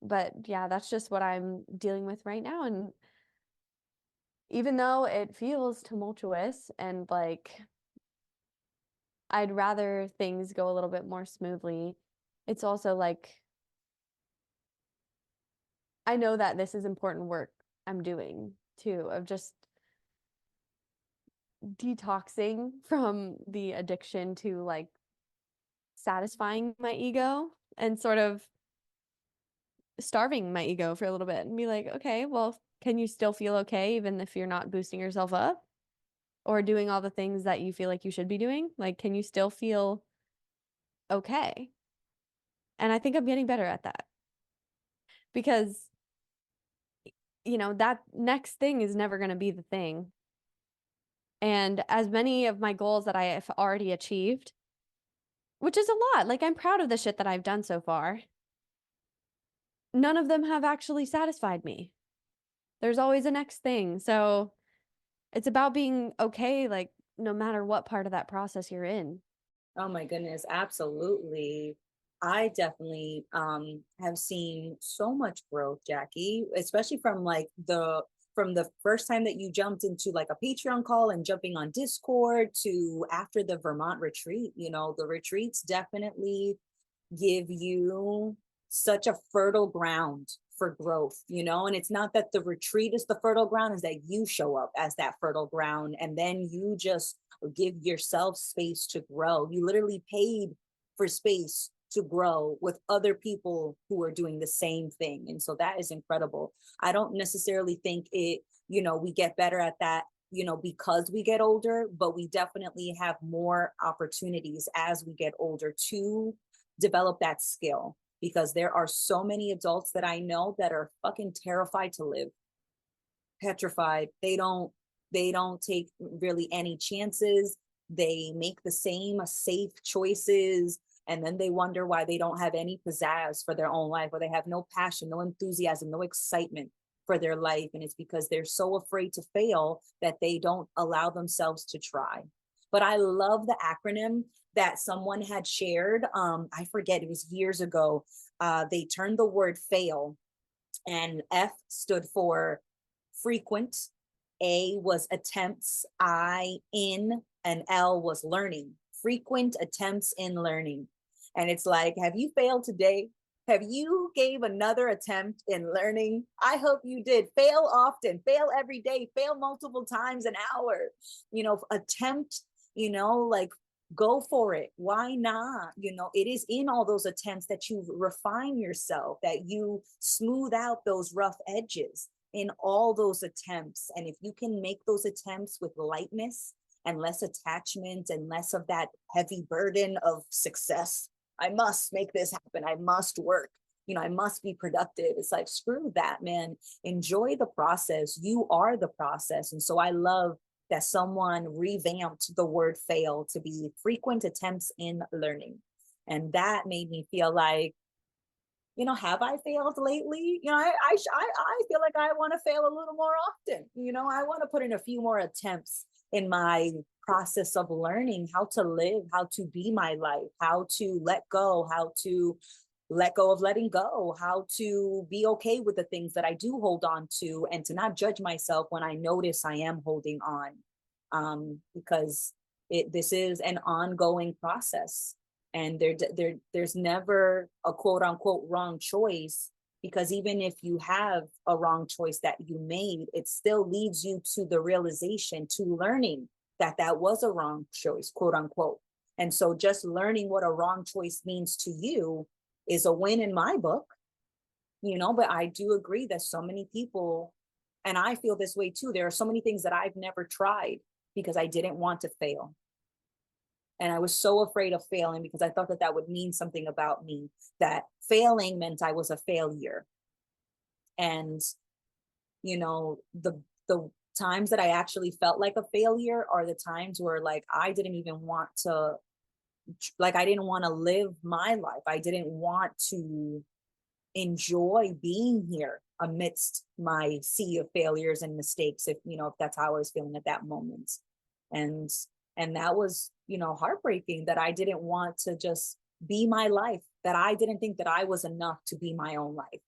but yeah, that's just what I'm dealing with right now. And even though it feels tumultuous and like I'd rather things go a little bit more smoothly, it's also like I know that this is important work I'm doing too, of just detoxing from the addiction to like satisfying my ego and sort of starving my ego for a little bit and be like, okay, well, can you still feel okay even if you're not boosting yourself up or doing all the things that you feel like you should be doing? Like, can you still feel okay? And I think I'm getting better at that because, that next thing is never going to be the thing. And as many of my goals that I have already achieved, which is a lot, like I'm proud of the shit that I've done so far, none of them have actually satisfied me. There's always a next thing. So it's about being okay, like no matter what part of that process you're in. Oh my goodness, absolutely. I definitely have seen so much growth, Jackie, especially from the first time that you jumped into like a Patreon call and jumping on Discord to after the Vermont retreat. The retreats definitely give you such a fertile ground for growth, and it's not that the retreat is the fertile ground, is that you show up as that fertile ground and then you just give yourself space to grow. You literally paid for space to grow with other people who are doing the same thing. And so that is incredible. I don't necessarily think we get better at that because we get older, but we definitely have more opportunities as we get older to develop that skill, because there are so many adults that I know that are fucking terrified to live, petrified. They don't take really any chances. They make the same safe choices, and then they wonder why they don't have any pizzazz for their own life, or they have no passion, no enthusiasm, no excitement for their life. And it's because they're so afraid to fail that they don't allow themselves to try. But I love the acronym that someone had shared. I forget, it was years ago. They turned the word fail, and F stood for frequent, A was attempts, I in, and L was learning. Frequent attempts in learning. And it's like, have you failed today? Have you gave another attempt in learning? I hope you did. Fail often, fail every day, fail multiple times an hour. Attempt, like go for it. Why not? It is in all those attempts that you refine yourself, that you smooth out those rough edges in all those attempts. And if you can make those attempts with lightness and less attachment and less of that heavy burden of success, I must make this happen, I must work, I must be productive. It's like, screw that, man. Enjoy the process. You are the process. And so I love that someone revamped the word fail to be frequent attempts in learning. And that made me feel like, have I failed lately? I feel like I want to fail a little more often. I want to put in a few more attempts in my process of learning how to live, how to be my life, how to let go, how to let go of letting go, how to be okay with the things that I do hold on to, and to not judge myself when I notice I am holding on. Because this is an ongoing process, and there's never a quote unquote wrong choice, because even if you have a wrong choice that you made, it still leads you to the realization, to learning that that was a wrong choice, quote unquote. And so just learning what a wrong choice means to you is a win in my book, but I do agree that so many people, and I feel this way too, there are so many things that I've never tried because I didn't want to fail. And I was so afraid of failing because I thought that that would mean something about me, that failing meant I was a failure. And, the times that I actually felt like a failure are the times where like I didn't even want to, like I didn't want to live my life. I didn't want to enjoy being here amidst my sea of failures and mistakes, if that's how I was feeling at that moment. And and that was, heartbreaking, that I didn't want to just be my life, that I didn't think that I was enough to be my own life,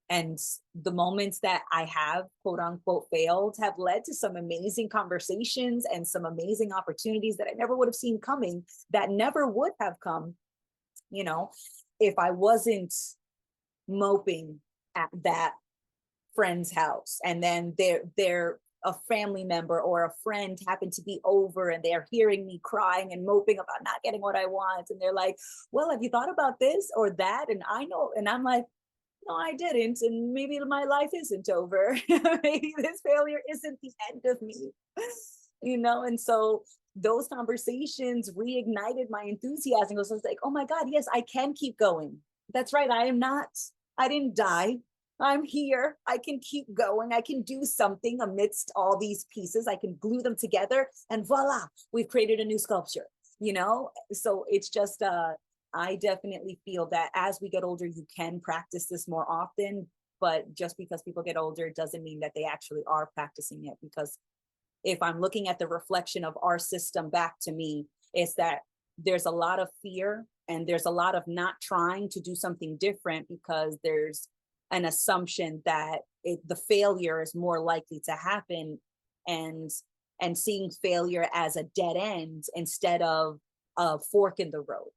and the moments that I have quote unquote failed have led to some amazing conversations and some amazing opportunities that I never would have seen coming, that never would have come, you know, if I wasn't moping at that friend's house, and then they're a family member or a friend happened to be over and they're hearing me crying and moping about not getting what I want, and they're like, well, have you thought about this or that? And I know, and I'm like, no, I didn't, and maybe my life isn't over. Maybe this failure isn't the end of me. And so those conversations reignited my enthusiasm. I was like, oh my God, yes, I can keep going. That's right. I didn't die. I'm here. I can keep going. I can do something amidst all these pieces. I can glue them together and voila, we've created a new sculpture. So it's just, I definitely feel that as we get older, you can practice this more often, but just because people get older doesn't mean that they actually are practicing it. Because if I'm looking at the reflection of our system back to me, it's that there's a lot of fear and there's a lot of not trying to do something different because there's an assumption that the failure is more likely to happen, and seeing failure as a dead end instead of a fork in the road.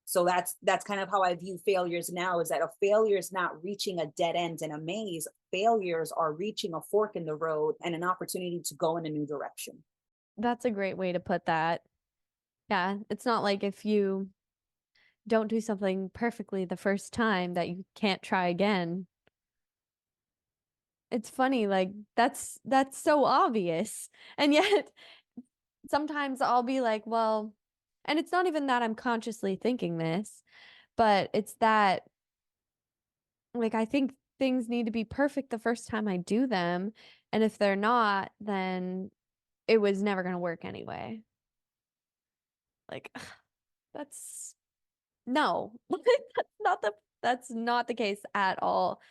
So that's kind of how I view failures now, is that a failure is not reaching a dead end in a maze. Failures are reaching a fork in the road and an opportunity to go in a new direction. That's a great way to put that. Yeah, it's not like if you don't do something perfectly the first time that you can't try again. It's funny, like that's so obvious. And yet sometimes I'll be like, well, and it's not even that I'm consciously thinking this, but it's that like I think things need to be perfect the first time I do them, and if they're not, then it was never going to work anyway. Like that's no. That's not the case at all.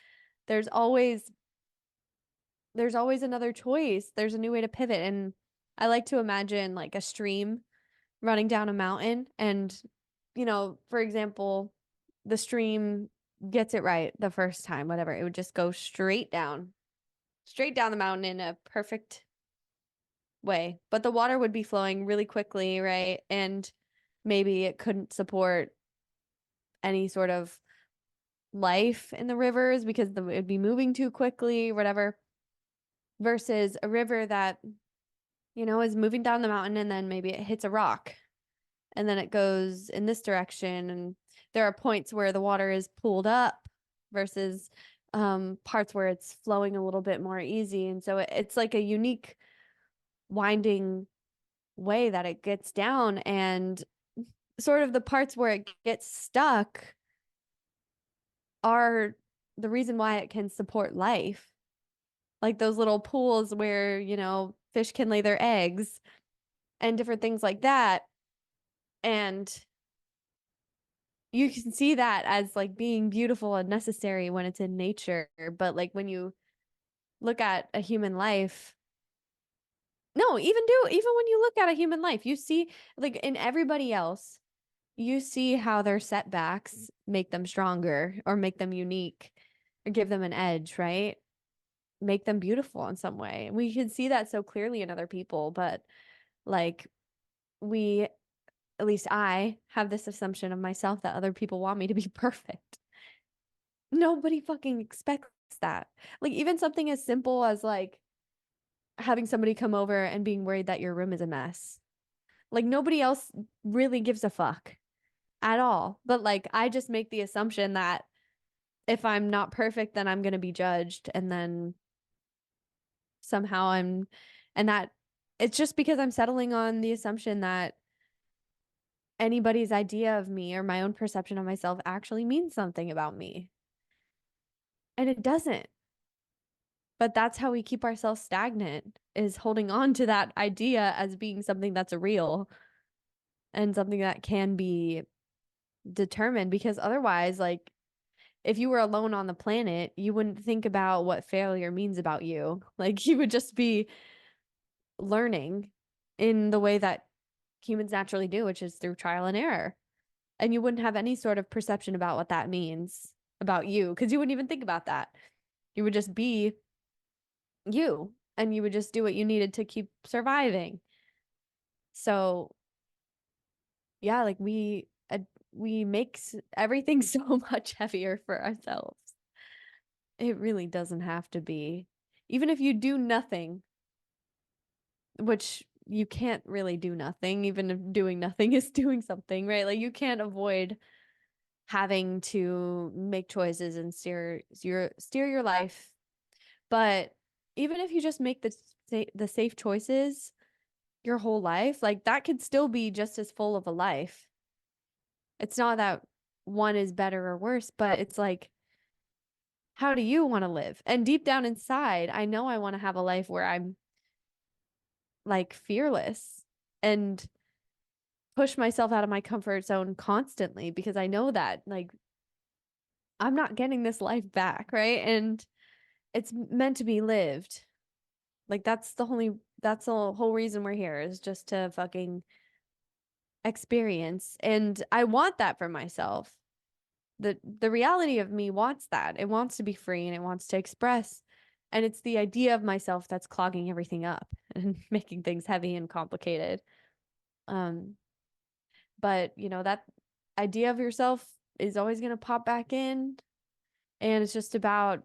There's always there's always another choice. There's a new way to pivot, and I like to imagine like a stream running down a mountain, and for example, the stream gets it right the first time, whatever. It would just go straight down the mountain in a perfect way. But the water would be flowing really quickly, right? And maybe it couldn't support any sort of life in the rivers because it would be moving too quickly, whatever. Versus a river that, is moving down the mountain and then maybe it hits a rock and then it goes in this direction. And there are points where the water is pulled up versus parts where it's flowing a little bit more easy. And so it's like a unique winding way that it gets down, and sort of the parts where it gets stuck are the reason why it can support life. Like those little pools where, fish can lay their eggs and different things like that. And you can see that as like being beautiful and necessary when it's in nature. But like when you look at a human life, no, even when you look at a human life, you see like in everybody else, you see how their setbacks make them stronger or make them unique or give them an edge, right? Make them beautiful in some way. We can see that so clearly in other people, but like we, at least I, have this assumption of myself that other people want me to be perfect. Nobody fucking expects that. Like even something as simple as like having somebody come over and being worried that your room is a mess. Like nobody else really gives a fuck at all. But like I just make the assumption that if I'm not perfect, then I'm going to be judged. And then somehow and that it's just because I'm settling on the assumption that anybody's idea of me or my own perception of myself actually means something about me. And it doesn't. But that's how we keep ourselves stagnant, is holding on to that idea as being something that's real and something that can be determined. Because otherwise, like, if you were alone on the planet, you wouldn't think about what failure means about you. Like, you would just be learning in the way that humans naturally do, which is through trial and error. And you wouldn't have any sort of perception about what that means about you because you wouldn't even think about that. You would just be you and you would just do what you needed to keep surviving. So, yeah, like we make everything so much heavier for ourselves. It really doesn't have to be. Even if you do nothing, which you can't really do nothing, even if doing nothing is doing something, right? Like you can't avoid having to make choices and steer your life. But even if you just make the safe choices your whole life, like that could still be just as full of a life. It's not that one is better or worse, but it's like, how do you want to live? And deep down inside, I know I want to have a life where I'm like fearless and push myself out of my comfort zone constantly because I know that like I'm not getting this life back, right? And it's meant to be lived. Like that's the whole reason we're here is just to fucking experience. And I want that for myself. The reality of me wants that. It wants to be free and it wants to express. And it's the idea of myself that's clogging everything up and making things heavy and complicated. Um, but that idea of yourself is always going to pop back in. And it's just about,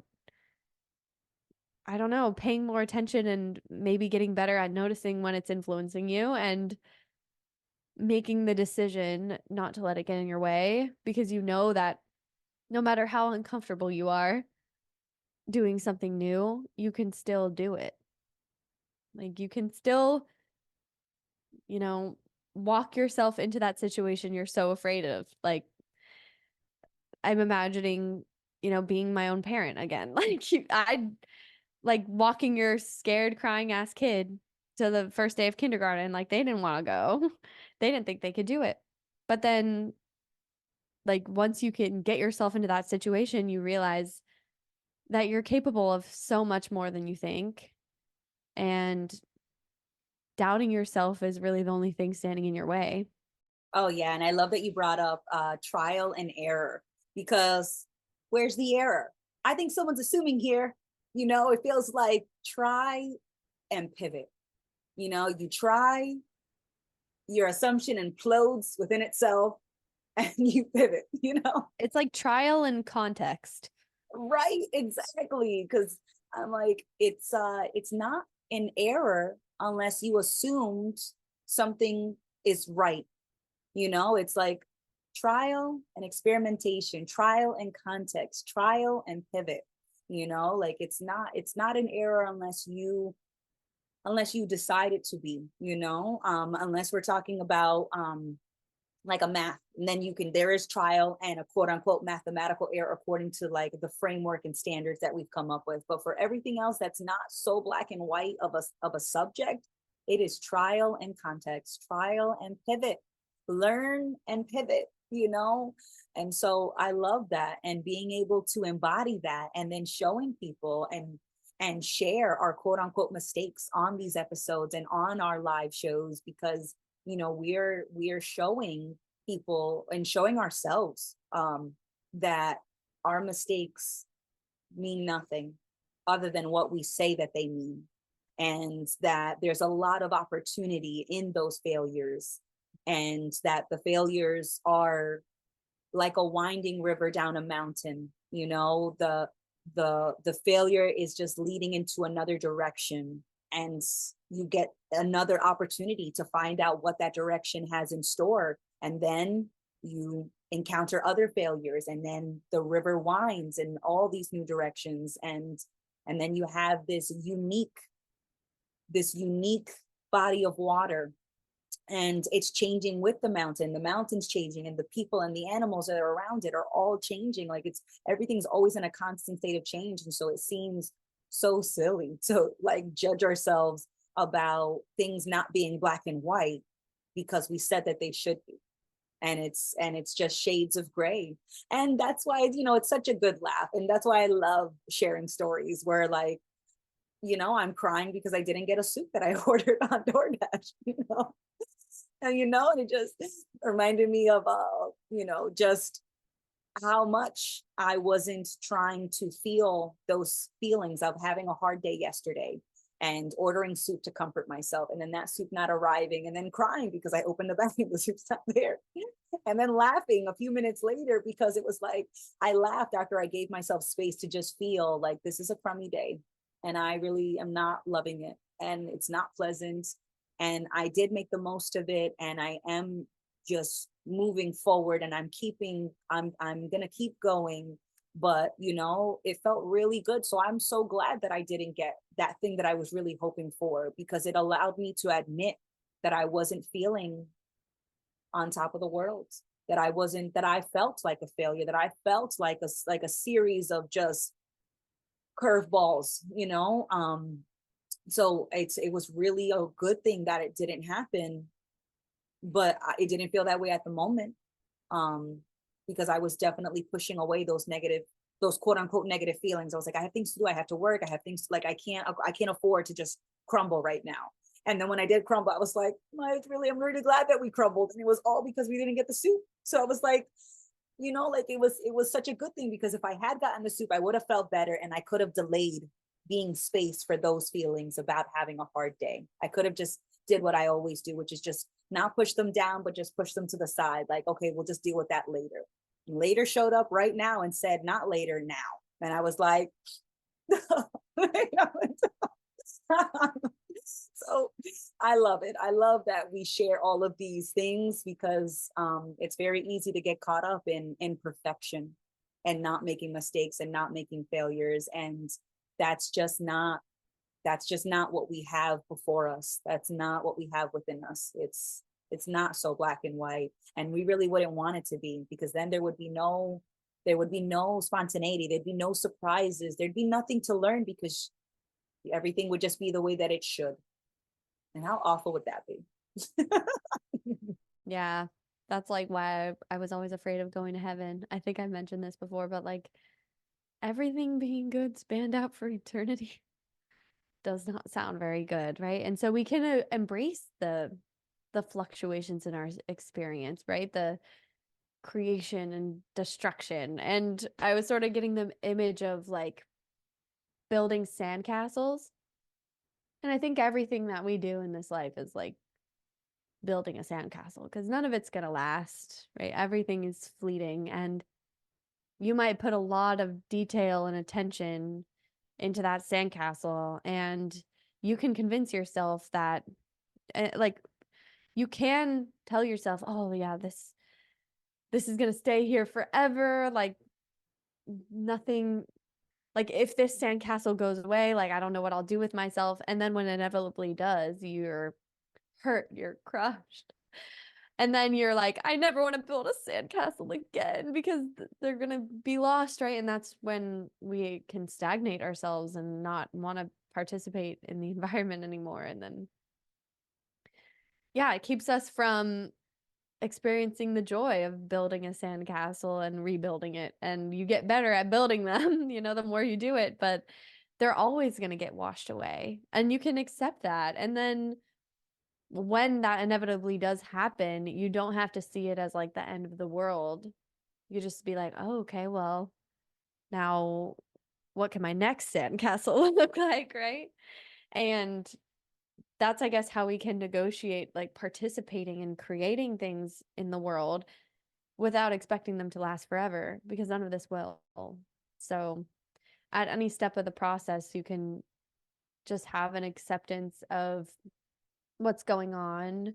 I don't know, paying more attention and maybe getting better at noticing when it's influencing you and making the decision not to let it get in your way because you know that no matter how uncomfortable you are doing something new, you can still do it. Like you can still, you know, walk yourself into that situation you're so afraid of. Like I'm imagining, being my own parent again. I like walking your scared crying ass kid to the first day of kindergarten. Like they didn't want to go. They didn't think they could do it. But then like once you can get yourself into that situation, you realize that you're capable of so much more than you think. And doubting yourself is really the only thing standing in your way. Oh yeah, and I love that you brought up trial and error because where's the error? I think someone's assuming here. It feels like try and pivot. You try, your assumption implodes within itself, and you pivot. It's like trial and context. Right, exactly. Because I'm like, it's not an error unless you assumed something is right. It's like trial and experimentation, trial and context, trial and pivot. Like it's not an error unless you decide it to be. Unless we're talking about like a math, and then there is trial and a quote unquote mathematical error according to like the framework and standards that we've come up with. But for everything else that's not so black and white of a subject, it is trial and context, trial and pivot, learn and pivot. And so I love that, and being able to embody that and then showing people and share our quote unquote mistakes on these episodes and on our live shows, because we're showing people and showing ourselves that our mistakes mean nothing other than what we say that they mean. And that there's a lot of opportunity in those failures, and that the failures are like a winding river down a mountain. You know, the failure is just leading into another direction, and you get another opportunity to find out what that direction has in store, and then you encounter other failures, and then the river winds in all these new directions, and then you have this unique body of water, and it's changing with the mountain's changing, and the people and the animals that are around it are all changing. Like, it's everything's always in a constant state of change, and so it seems so silly to like judge ourselves about things not being black and white because we said that they should be. And it's just shades of gray. And that's why, it's such a good laugh, and that's why I love sharing stories where, like, I'm crying because I didn't get a soup that I ordered on DoorDash, and it just reminded me of, just how much I wasn't trying to feel those feelings of having a hard day yesterday and ordering soup to comfort myself, and then that soup not arriving, and then crying because I opened the bag and the soup's not there. And then laughing a few minutes later because it was like, I laughed after I gave myself space to just feel like this is a crummy day and I really am not loving it and it's not pleasant. And I did make the most of it, and I am just moving forward, and I'm gonna keep going. But it felt really good. So I'm so glad that I didn't get that thing that I was really hoping for, because it allowed me to admit that I wasn't feeling on top of the world, that I felt like a failure, that I felt like a series of just curveballs. So it was really a good thing that it didn't happen, but it didn't feel that way at the moment, um because I was definitely pushing away those quote unquote negative feelings. I was like, I have things to do, I have to work, I have things, like, I can't afford to just crumble right now. And then when I did crumble, I was like, I'm really glad that we crumbled, and it was all because we didn't get the soup. So I was like, like, it was such a good thing, because if I had gotten the soup, I would have felt better, and I could have delayed being space for those feelings about having a hard day. I could have just did what I always do, which is just not push them down, but just push them to the side. Like, okay, we'll just deal with that later. And later showed up right now and said, not later, now. And I was like, so I love it. I love that we share all of these things, because it's very easy to get caught up in imperfection and not making mistakes and not making failures. And that's just not what we have before us. That's not what we have within us. It's not so black and white, and we really wouldn't want it to be, because then there would be no spontaneity, there'd be no surprises, there'd be nothing to learn, because everything would just be the way that it should. And how awful would that be? Yeah. That's like why I was always afraid of going to heaven. I think I mentioned this before, but like everything being good spanned out for eternity does not sound very good, right? And so we can embrace the fluctuations in our experience, right? The creation and destruction. And I was sort of getting the image of like building sandcastles. And I think everything that we do in this life is like building a sandcastle, because none of it's going to last, right? Everything is fleeting, and you might put a lot of detail and attention into that sandcastle, and you can convince yourself that, like, you can tell yourself, oh yeah, this is going to stay here forever, like nothing, like if this sandcastle goes away, like I don't know what I'll do with myself. And then when it inevitably does, you're hurt, you're crushed. And then you're like, I never want to build a sandcastle again, because they're going to be lost, right? And that's when we can stagnate ourselves and not want to participate in the environment anymore. And then, yeah, it keeps us from experiencing the joy of building a sandcastle and rebuilding it. And you get better at building them, the more you do it, but they're always going to get washed away. And you can accept that. And then when that inevitably does happen, you don't have to see it as like the end of the world. You just be like, oh, okay, well, now what can my next sandcastle look like, right? And that's, I guess, how we can negotiate like participating and creating things in the world without expecting them to last forever, because none of this will. So at any step of the process, you can just have an acceptance of what's going on,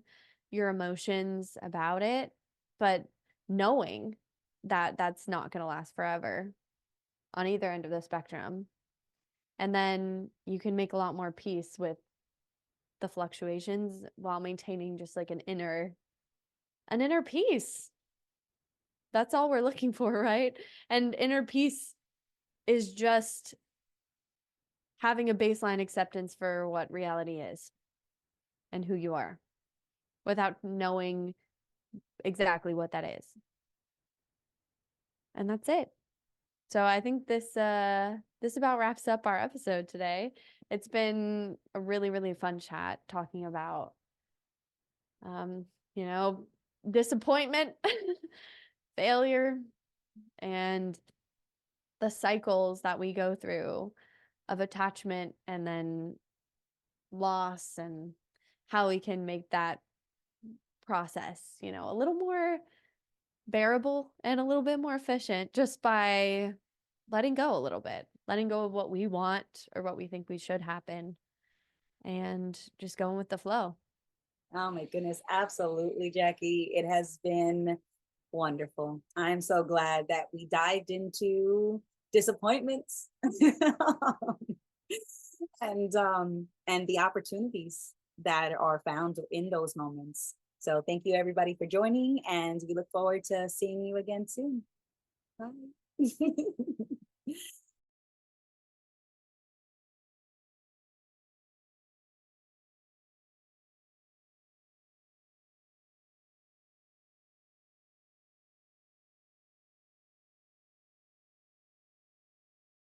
your emotions about it, but knowing that that's not going to last forever on either end of the spectrum. And then you can make a lot more peace with the fluctuations while maintaining just like an inner peace. That's all we're looking for, right? And inner peace is just having a baseline acceptance for what reality is and who you are without knowing exactly what that is. And that's it. So I think this about wraps up our episode today. It's been a really, really fun chat talking about you know, disappointment, failure, and the cycles that we go through of attachment and then loss, and how we can make that process, a little more bearable and a little bit more efficient just by letting go a little bit, letting go of what we want or what we think we should happen, and just going with the flow. Oh my goodness, absolutely, Jackie. It has been wonderful. I'm so glad that we dived into disappointments and the opportunities that are found in those moments. So thank you everybody for joining, and we look forward to seeing you again soon. Bye.